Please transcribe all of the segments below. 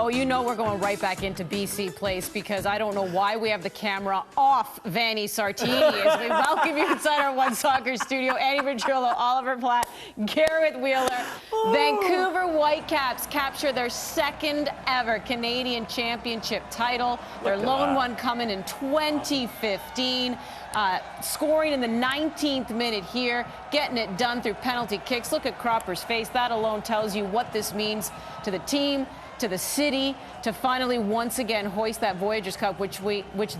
Oh, you know we're going right back into BC Place because I don't know why we have the camera off Vanni Sartini as we welcome you inside our One Soccer studio. Andy Venturillo, Oliver Platt, Garrett Wheeler. Vancouver Whitecaps capture their second ever Canadian Championship title. Their lone one coming in 2015. Scoring in the 19th minute here, getting it done through penalty kicks. Look at Cropper's face. That alone tells you what this means to the team, to the city, to finally once again hoist that Voyageurs Cup, which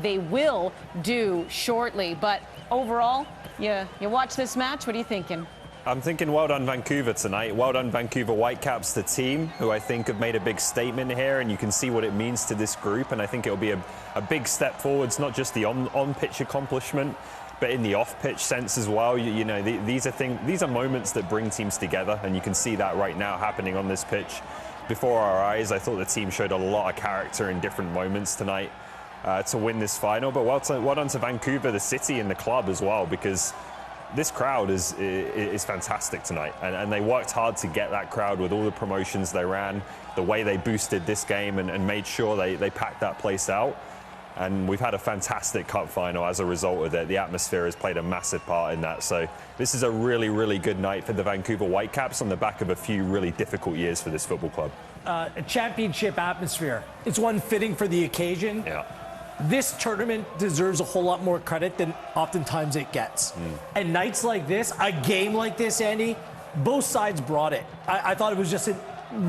they will do shortly. But overall, you watch this match, what are you thinking? I'm thinking well done Vancouver tonight. Well done Vancouver Whitecaps, the team, who I think have made a big statement here, and you can see what it means to this group. And I think it'll be a big step forwards, not just the on-pitch accomplishment, but in the off-pitch sense as well. You know, these are moments that bring teams together, and you can see that right now happening on this pitch before our eyes. I thought the team showed a lot of character in different moments tonight to win this final. But well done to Vancouver, the city, and the club as well, because this crowd is fantastic tonight, and they worked hard to get that crowd with all the promotions they ran, the way they boosted this game and made sure they packed that place out. And we've had a fantastic cup final as a result of it. The atmosphere has played a massive part in that. So this is a really, really good night for the Vancouver Whitecaps on the back of a few really difficult years for this football club. A championship atmosphere. It's one fitting for the occasion. Yeah. This tournament deserves a whole lot more credit than oftentimes it gets. And nights like this, a game like this, Andy, both sides brought it. I thought it was just a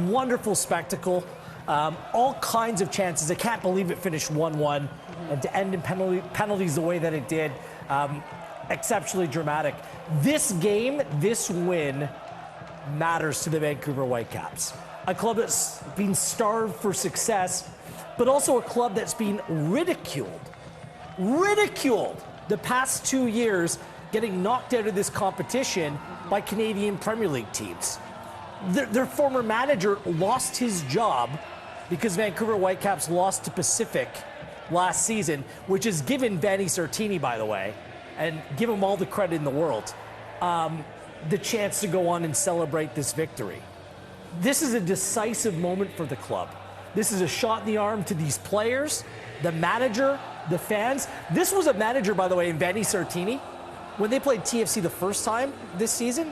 wonderful spectacle. All kinds of chances. I can't believe it finished 1-1. And to end in penalties the way that it did, exceptionally dramatic. This game, this win, matters to the Vancouver Whitecaps. A club that's been starved for success, but also a club that's been ridiculed the past 2 years, getting knocked out of this competition by Canadian Premier League teams. Their former manager lost his job because Vancouver Whitecaps lost to Pacific last season, which has given Vanni Sartini, by the way, and give him all the credit in the world, the chance to go on and celebrate this victory. This is a decisive moment for the club. This is a shot in the arm to these players, the manager, the fans. This was a manager, by the way, in Vanni Sartini. When they played TFC the first time this season,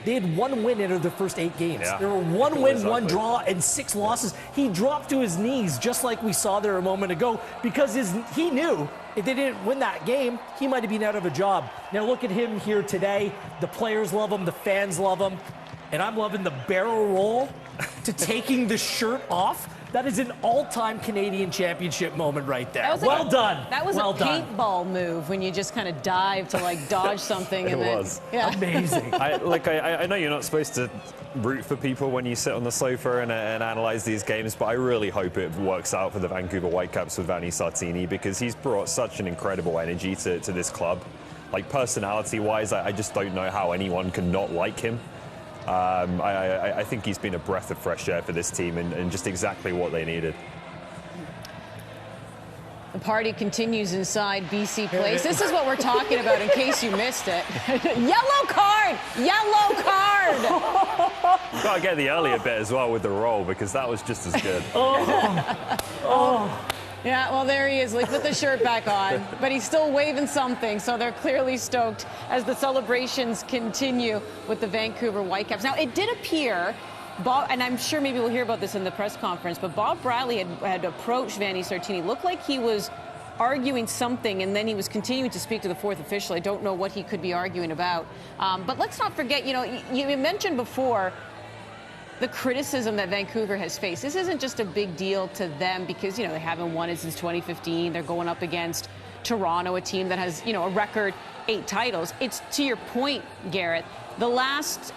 they had 1 win out of their first 8 games. Yeah. There were 1 win, 1 draw, and 6 losses. He dropped to his knees, just like we saw there a moment ago, because he knew if they didn't win that game, he might have been out of a job. Now look at him here today. The players love him, the fans love him, and I'm loving the barrel roll to taking the shirt off. That is an all-time Canadian championship moment right there. Well done. That was a paintball move when you just kind of dive to like dodge something. It and then, was. Yeah. Amazing. I know you're not supposed to root for people when you sit on the sofa and analyze these games, but I really hope it works out for the Vancouver Whitecaps with Vanni Sartini, because he's brought such an incredible energy to this club. Like, personality-wise, I just don't know how anyone can not like him. I think he's been a breath of fresh air for this team and just exactly what they needed. The party continues inside BC Place. This is what we're talking about in case you missed it. Yellow card! Yellow card! You've got to get the earlier bit as well with the roll, because that was just as good. Yeah, well, there he is. Like, put the shirt back on, but he's still waving something, so they're clearly stoked as the celebrations continue with the Vancouver Whitecaps. Now, it did appear, Bob, and I'm sure maybe we'll hear about this in the press conference, but Bob Bradley had approached Vanni Sartini. Looked like he was arguing something, and then he was continuing to speak to the fourth official. I don't know what he could be arguing about. But let's not forget, you know, you mentioned before the criticism that Vancouver has faced. This isn't just a big deal to them because, you know, they haven't won it since 2015. They're going up against Toronto, a team that has, you know, a record 8 titles. It's to your point, Garrett, the last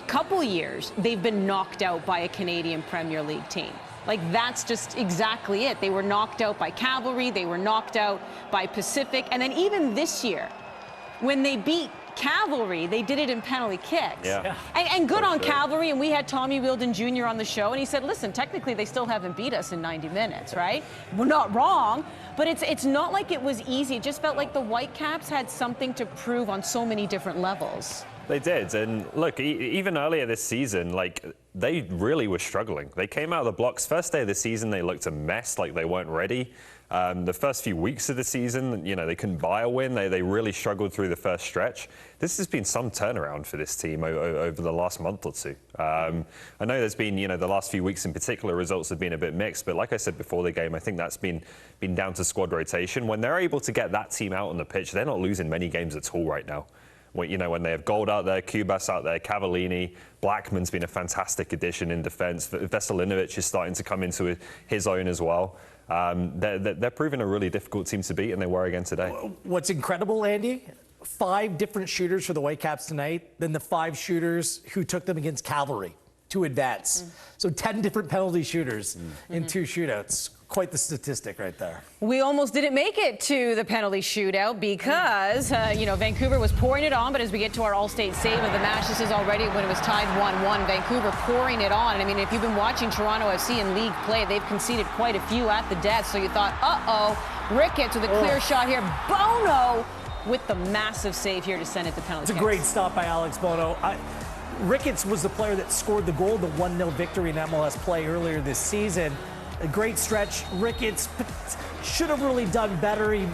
couple years, they've been knocked out by a Canadian Premier League team. Like, that's just exactly it. They were knocked out by Cavalry. They were knocked out by Pacific. And then even this year, when they beat Cavalry, they did it in penalty kicks. Yeah. And good on Cavalry, and we had Tommy Wheeldon Jr. on the show, and he said, listen, technically they still haven't beat us in 90 minutes, right? We're not wrong, but it's not like it was easy. It just felt like the Whitecaps had something to prove on so many different levels. They did, and look, even earlier this season, like, they really were struggling. They came out of the blocks. First day of the season, they looked a mess, like they weren't ready. The first few weeks of the season, you know, they couldn't buy a win. They really struggled through the first stretch. This has been some turnaround for this team over the last month or two. I know there's been, you know, the last few weeks in particular, results have been a bit mixed, but like I said before the game, I think that's been down to squad rotation. When they're able to get that team out on the pitch, they're not losing many games at all right now. You know, when they have Gold out there, Kubas out there, Cavallini, Blackman's been a fantastic addition in defence. Veselinovic is starting to come into his own as well. They're proving a really difficult team to beat, and they were again today. What's incredible, Andy, 5 different shooters for the Whitecaps tonight than the 5 shooters who took them against Cavalry to advance. So 10 different penalty shooters in 2 shootouts. Quite the statistic right there. We almost didn't make it to the penalty shootout because, you know, Vancouver was pouring it on. But as we get to our all-state save of the match, this is already when it was tied 1-1. Vancouver pouring it on. And I mean, if you've been watching Toronto FC in league play, they've conceded quite a few at the death. So you thought, Ricketts with a clear shot here. Bono with the massive save here to send it to penalty. It's a great stop by Alex Bono. Ricketts was the player that scored the goal, the 1-0 victory in MLS play earlier this season. A great stretch. Ricketts should have really done better. He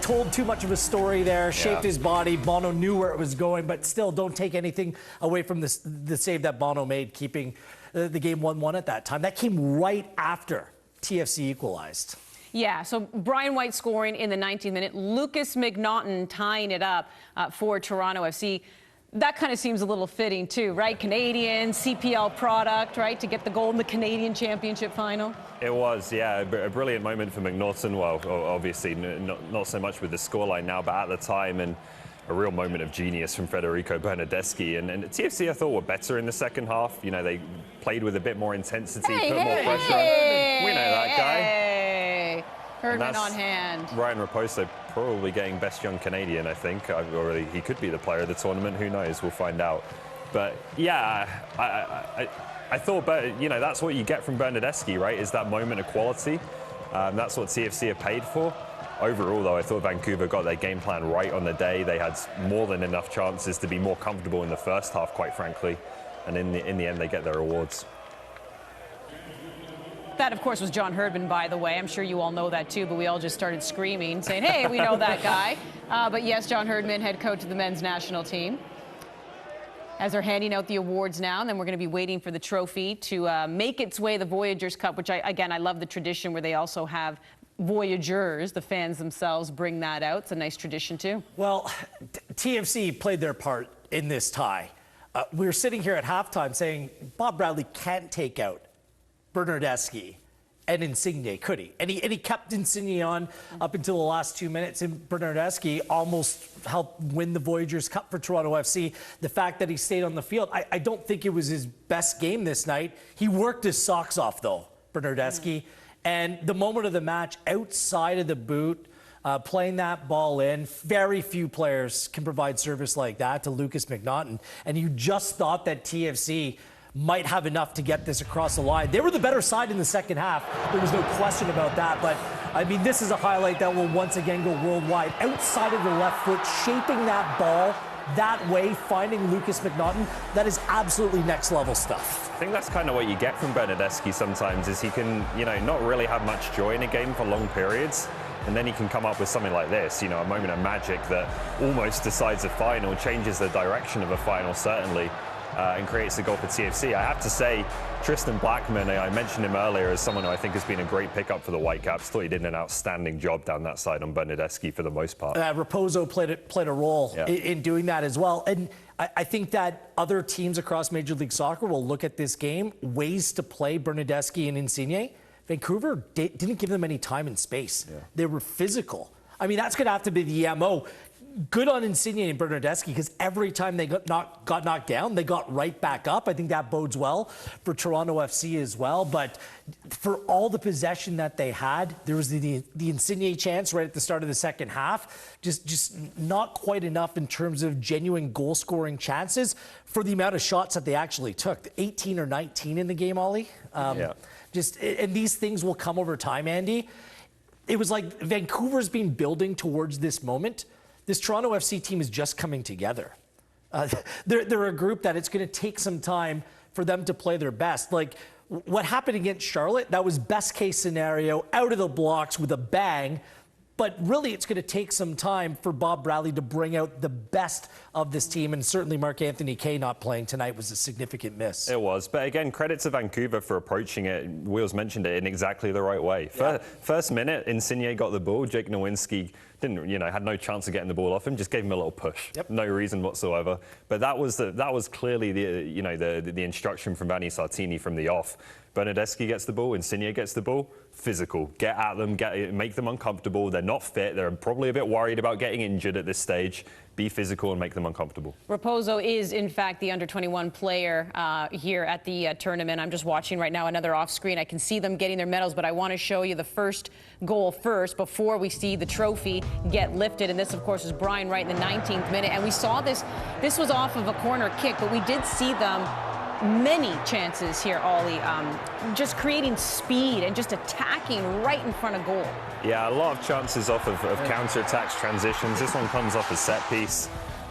told too much of a story there, shaped his body. Bono knew where it was going, but still don't take anything away from the save that Bono made, keeping the game 1-1 at that time. That came right after TFC equalized. Yeah, so Brian White scoring in the 19th minute, Lucas McNaughton tying it up for Toronto FC. That kind of seems a little fitting too, right? Canadian, CPL product, right? To get the goal in the Canadian Championship final. It was, yeah, a brilliant moment for McNaughton. Well, obviously not so much with the scoreline now, but at the time, and a real moment of genius from Federico Bernardeschi. And TFC, I thought, were better in the second half. You know, they played with a bit more intensity, put more pressure on. We know that guy. Herdman on hand. Ryan Raposo probably getting best young Canadian, I think. Or he could be the player of the tournament. Who knows? We'll find out. But yeah, I thought, you know, that's what you get from Bernardeschi, right? Is that moment of quality. That's what TFC are paid for. Overall, though, I thought Vancouver got their game plan right on the day. They had more than enough chances to be more comfortable in the first half, quite frankly. And in the end, they get their rewards. That, of course, was John Herdman, by the way. I'm sure you all know that, too, but we all just started screaming, saying, hey, we know that guy. But yes, John Herdman, head coach of the men's national team. As they're handing out the awards now, and then we're going to be waiting for the trophy to make its way, the Voyageurs Cup, which, I love the tradition where they also have Voyageurs, the fans themselves, bring that out. It's a nice tradition, too. Well, TFC played their part in this tie. We were sitting here at halftime saying Bob Bradley can't take out Bernardeschi and Insigne, could he? And he kept Insigne on up until the last 2 minutes, and Bernardeschi almost helped win the Voyageurs Cup for Toronto FC. The fact that he stayed on the field, I don't think it was his best game this night. He worked his socks off, though, Bernardeschi. And the moment of the match, outside of the boot, playing that ball in, very few players can provide service like that to Lucas McNaughton. And you just thought that TFC might have enough to get this across the line. They were the better side in the second half. There was no question about that. But, I mean, this is a highlight that will once again go worldwide. Outside of the left foot, shaping that ball that way, finding Lucas McNaughton, that is absolutely next-level stuff. I think that's kind of what you get from Bernardeschi sometimes, is he can, you know, not really have much joy in a game for long periods. And then he can come up with something like this, you know, a moment of magic that almost decides a final, changes the direction of a final, certainly. And creates a goal for TFC. I have to say, Tristan Blackman, I mentioned him earlier as someone who I think has been a great pickup for the Whitecaps. Thought he did an outstanding job down that side on Bernardeschi for the most part. Raposo played a role in doing that as well. And I think that other teams across Major League Soccer will look at this game, ways to play Bernardeschi and Insigne. Vancouver didn't give them any time and space. Yeah. They were physical. I mean, that's going to have to be the MO. Good on Insigne and Bernardeschi, because every time they got knocked down, they got right back up. I think that bodes well for Toronto FC as well. But for all the possession that they had, there was the Insigne chance right at the start of the second half. Just not quite enough in terms of genuine goal-scoring chances for the amount of shots that they actually took. 18 or 19 in the game, Ollie. And these things will come over time, Andy. It was like Vancouver's been building towards this moment. This Toronto FC team is just coming together. They're a group that it's going to take some time for them to play their best. Like what happened against Charlotte, that was best case scenario, out of the blocks with a bang. But really, it's going to take some time for Bob Bradley to bring out the best of this team. And certainly Mark-Anthony Kaye not playing tonight was a significant miss. It was. But again, credit to Vancouver for approaching it. Wheels mentioned it in exactly the right way. Yeah. First minute, Insigne got the ball. Jake Nowinski had no chance of getting the ball off him. Just gave him a little push. Yep. No reason whatsoever. But that was clearly the instruction from Vanni Sartini from the off. Bernardeschi gets the ball, Insigne gets the ball, physical, get at them, make them uncomfortable. They're not fit. They're probably a bit worried about getting injured at this stage. Be physical and make them uncomfortable. Raposo is, in fact, the under-21 player here at the tournament. I'm just watching right now another off-screen. I can see them getting their medals, but I want to show you the first goal first before we see the trophy get lifted. And this, of course, is Brian Wright in the 19th minute. And we saw this. This was off of a corner kick, but we did see them many chances here, Ollie, just creating speed and just attacking right in front of goal. Yeah, a lot of chances off of counter-attacks, transitions. This one comes off a set piece.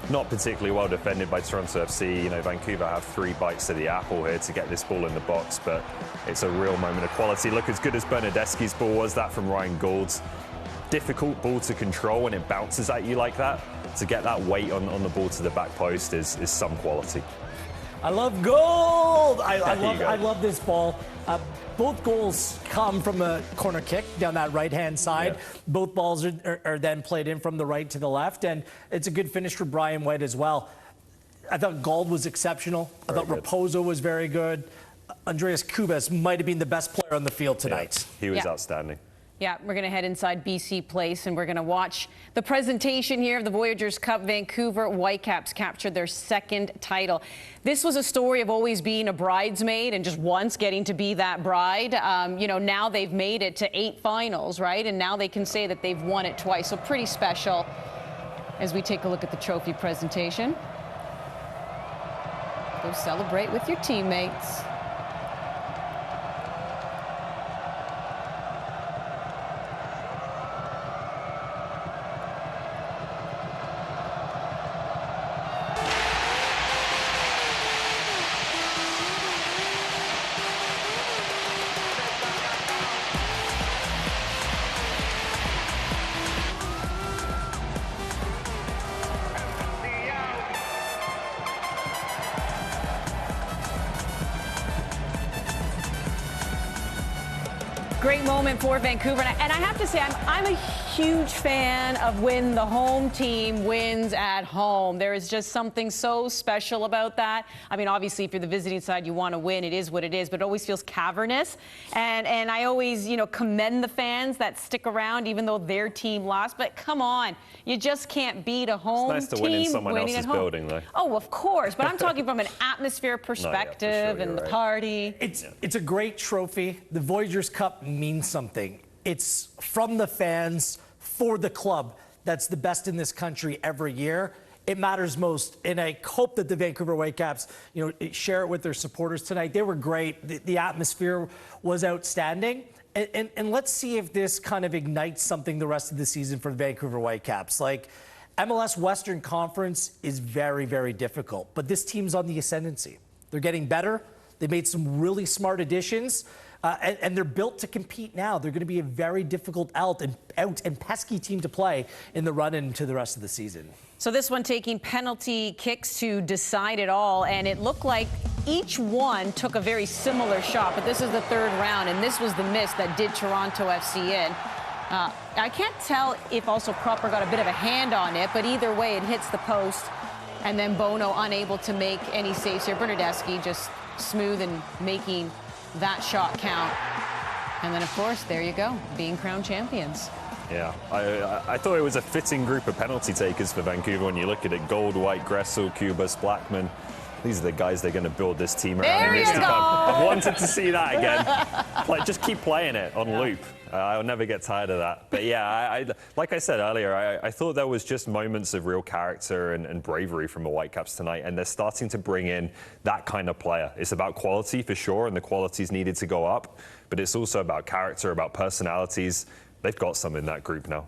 Not particularly well defended by Toronto FC. Vancouver have 3 bites to the apple here to get this ball in the box, but it's a real moment of quality. Look, as good as Bernardeschi's ball was, that from Ryan Gould's. Difficult ball to control when it bounces at you like that. To get that weight on the ball to the back post is some quality. I love Gold. I love this ball. Both goals come from a corner kick down that right-hand side. Yeah. Both balls are then played in from the right to the left, and it's a good finish for Brian White as well. I thought Gold was exceptional. I thought Raposo was very good. Andreas Kubas might have been the best player on the field tonight. Yeah, he was outstanding. Yeah, we're going to head inside BC Place, and we're going to watch the presentation here of the Voyageurs Cup. Vancouver Whitecaps captured their 2nd title. This was a story of always being a bridesmaid and just once getting to be that bride. Now they've made it to 8 finals, right? And now they can say that they've won it twice. So pretty special as we take a look at the trophy presentation. Go celebrate with your teammates. Great moment for Vancouver. And I have to say, I'm a huge fan of when the home team wins at home. There is just something so special about that. I mean, obviously, if you're the visiting side, you want to win. It is what it is, but it always feels cavernous. And I always, commend the fans that stick around even though their team lost. But come on, you just can't beat a home team. It's nice to win in someone else's building, though. Oh, of course. But I'm talking from an atmosphere perspective and the party. It's a great trophy. The Voyageurs Cup means something. It's from the fans for the club that's the best in this country every year. It matters most, and I hope that the Vancouver Whitecaps, share it with their supporters tonight. They were great. The atmosphere was outstanding, and let's see if this kind of ignites something the rest of the season for the Vancouver Whitecaps. Like, MLS Western Conference is very, very difficult, but this team's on the ascendancy. They're getting better. They made some really smart additions. And they're built to compete now. They're going to be a very difficult out and pesky team to play in the run into the rest of the season. So this one taking penalty kicks to decide it all, and it looked like each one took a very similar shot, but this is the 3rd round, and this was the miss that did Toronto FC in. I can't tell if also Cropper got a bit of a hand on it, but either way, it hits the post, and then Bono unable to make any saves here. Bernardeschi just smooth and making that shot count. And then, of course, there you go, being crowned champions. Yeah, I thought it was a fitting group of penalty takers for Vancouver when you look at it. Gold, White, Gressel, Kubas, Blackman. These are the guys they're going to build this team around. There you go. I've wanted to see that again. Just keep playing it on loop. I'll never get tired of that. But yeah, like I said earlier, I thought there was just moments of real character and bravery from the Whitecaps tonight, and they're starting to bring in that kind of player. It's about quality for sure, and the quality's needed to go up, but it's also about character, about personalities. They've got some in that group now.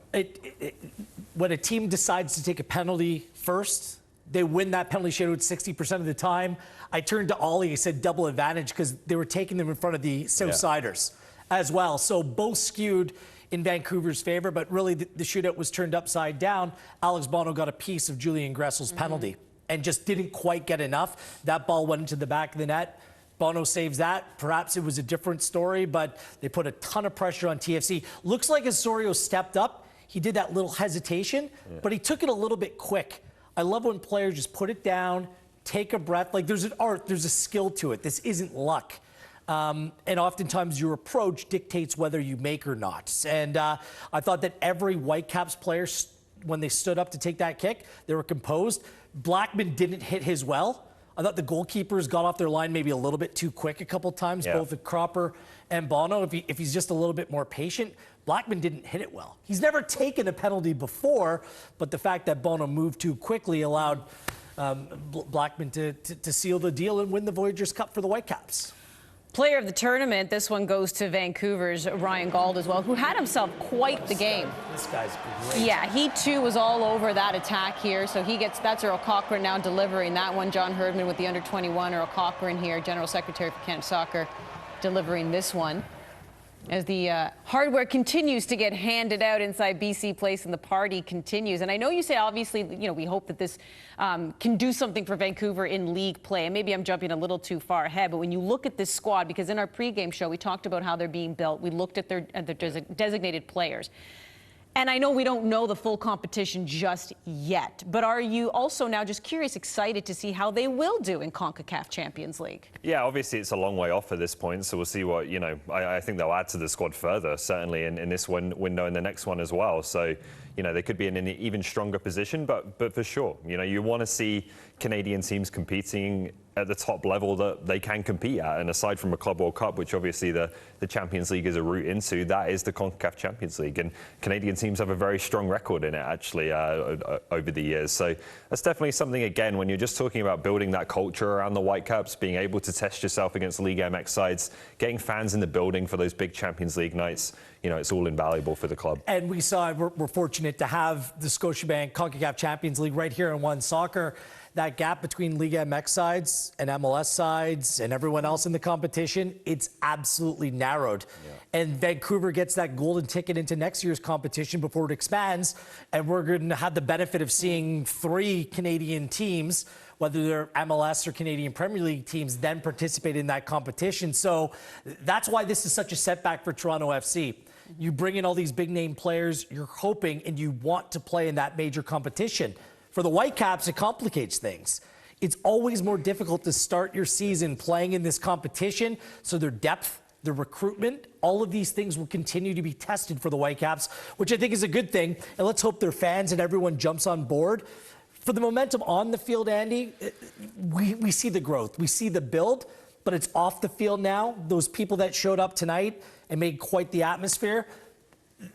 When a team decides to take a penalty first, They win that penalty shootout 60% of the time. I turned to Ollie, I said double advantage because they were taking them in front of the Southsiders as well. So both skewed in Vancouver's favor, but really the shootout was turned upside down. Alex Bono got a piece of Julian Gressel's penalty and just didn't quite get enough. That ball went into the back of the net. Bono saves that. Perhaps it was a different story, but they put a ton of pressure on TFC. Looks like Osorio stepped up. He did that little hesitation, but he took it a little bit quick. I love when players just put it down, take a breath. Like there's an art, there's a skill to it. This isn't luck. And oftentimes your approach dictates whether you make or not. And I thought that every Whitecaps player, when they stood up to take that kick, they were composed. Blackman didn't hit his well. I thought the goalkeepers got off their line maybe a little bit too quick a couple times, both with Cropper and Bono. If he's just a little bit more patient, Blackman didn't hit it well. He's never taken a penalty before, but the fact that Bono moved too quickly allowed Blackman to seal the deal and win the Voyageurs Cup for the Whitecaps. Player of the tournament, this one goes to Vancouver's Ryan Gauld as well, who had himself quite the game. This guy's great. Yeah, he too was all over that attack here. So that's Earl Cochrane now delivering that one. John Herdman with the under-21. Earl Cochrane here, General Secretary for Canada Soccer, delivering this one. As the hardware continues to get handed out inside BC Place and the party continues. And I know you say, obviously, we hope that this can do something for Vancouver in league play. And maybe I'm jumping a little too far ahead, but when you look at this squad, because in our pregame show, we talked about how they're being built. We looked at their designated players. And I know we don't know the full competition just yet, but are you also now just curious, excited to see how they will do in CONCACAF Champions League? Yeah, obviously it's a long way off at this point, so we'll see what, I think they'll add to the squad further, certainly in this window and the next one as well. So, they could be in an even stronger position, but for sure, you want to see Canadian teams competing at the top level that they can compete at. And aside from a Club World Cup, which obviously the Champions League is a route into, that is the CONCACAF Champions League. And Canadian teams have a very strong record in it, actually, over the years. So that's definitely something, again, when you're just talking about building that culture around the Whitecaps, being able to test yourself against League MX sides, getting fans in the building for those big Champions League nights, it's all invaluable for the club. And we saw, we're fortunate to have the Scotiabank CONCACAF Champions League right here in One Soccer. That gap between League MX sides and MLS sides and everyone else in the competition, it's absolutely narrowed. And Vancouver gets that golden ticket into next year's competition before it expands. And we're going to have the benefit of seeing 3 Canadian teams, whether they're MLS or Canadian Premier League teams, then participate in that competition. So that's why this is such a setback for Toronto FC. You bring in all these big name players, you're hoping and you want to play in that major competition. For the Whitecaps, it complicates things. It's always more difficult to start your season playing in this competition, so their depth, their recruitment, all of these things will continue to be tested for the Whitecaps, which I think is a good thing. And let's hope their fans and everyone jumps on board. For the momentum on the field, Andy, we see the growth, we see the build, but it's off the field now. Those people that showed up tonight and made quite the atmosphere,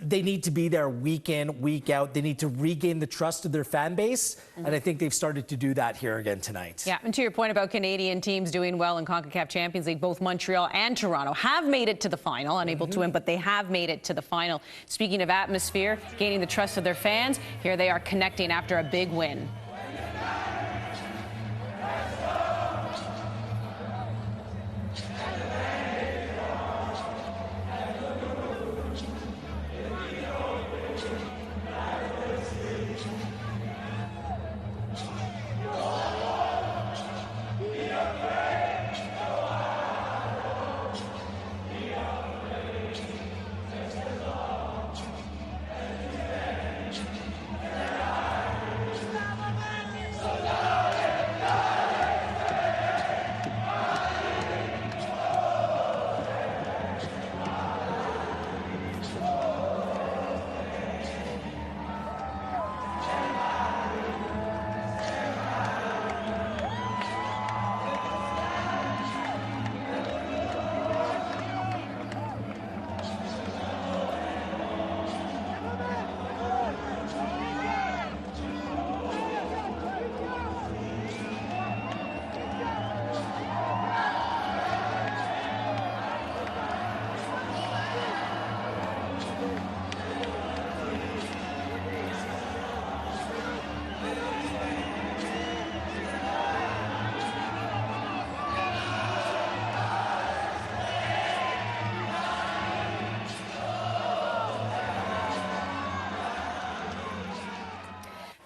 they need to be there week in, week out. They need to regain the trust of their fan base, and I think they've started to do that here again tonight. Yeah, and to your point about Canadian teams doing well in CONCACAF Champions League, both Montreal and Toronto have made it to the final, unable to win, but they have made it to the final. Speaking of atmosphere, gaining the trust of their fans, here they are connecting after a big win.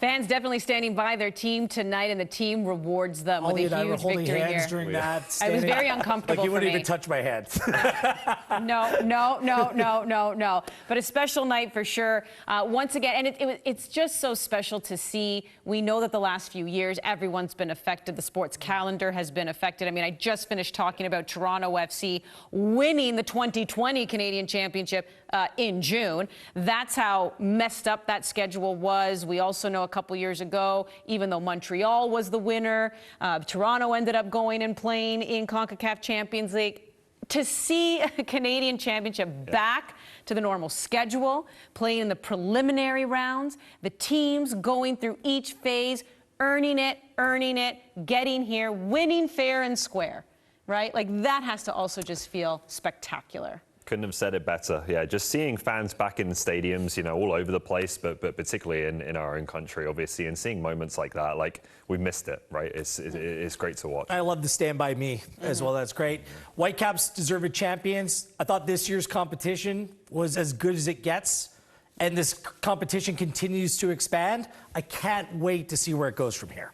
Fans definitely standing by their team tonight, and the team rewards them with a Ollie and I were huge holding victory hands here. during that. It was standing- very uncomfortable Like you for wouldn't me. even touch my hands. No. But a special night for sure. Once again, and it's just so special to see. We know that the last few years, everyone's been affected. The sports calendar has been affected. I mean, I just finished talking about Toronto FC winning the 2020 Canadian Championship in June. That's how messed up that schedule was. We also know a couple years ago, even though Montreal was the winner, Toronto ended up going and playing in CONCACAF Champions League. To see a Canadian Championship back to the normal schedule, playing in the preliminary rounds, the teams going through each phase, earning it, getting here, winning fair and square, right? Like that has to also just feel spectacular. Couldn't have said it better. Yeah, just seeing fans back in the stadiums, you know, all over the place, but particularly in our own country, obviously, and seeing moments like that, like we missed it, right? It's great to watch. I love the Stand By Me as well. That's great. Whitecaps deserved champions. I thought this year's competition was as good as it gets, and this competition continues to expand. I can't wait to see where it goes from here.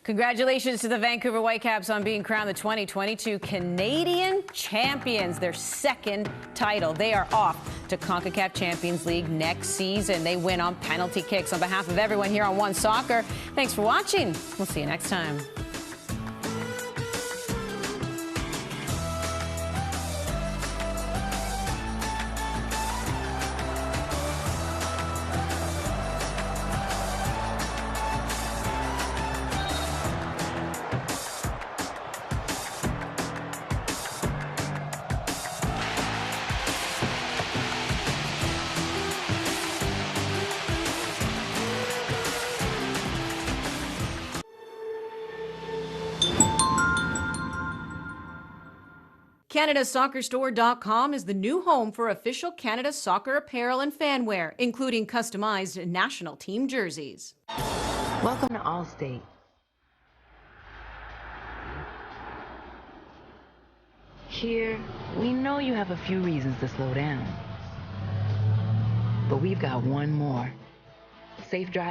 Congratulations to the Vancouver Whitecaps on being crowned the 2022 Canadian champions, their second title. They are off to CONCACAF Champions League next season. They win on penalty kicks. On behalf of everyone here on One Soccer, thanks for watching. We'll see you next time. CanadaSoccerStore.com is the new home for official Canada Soccer apparel and fanwear, including customized national team jerseys. Welcome to Allstate. Here, we know you have a few reasons to slow down. But we've got one more. Safe drive.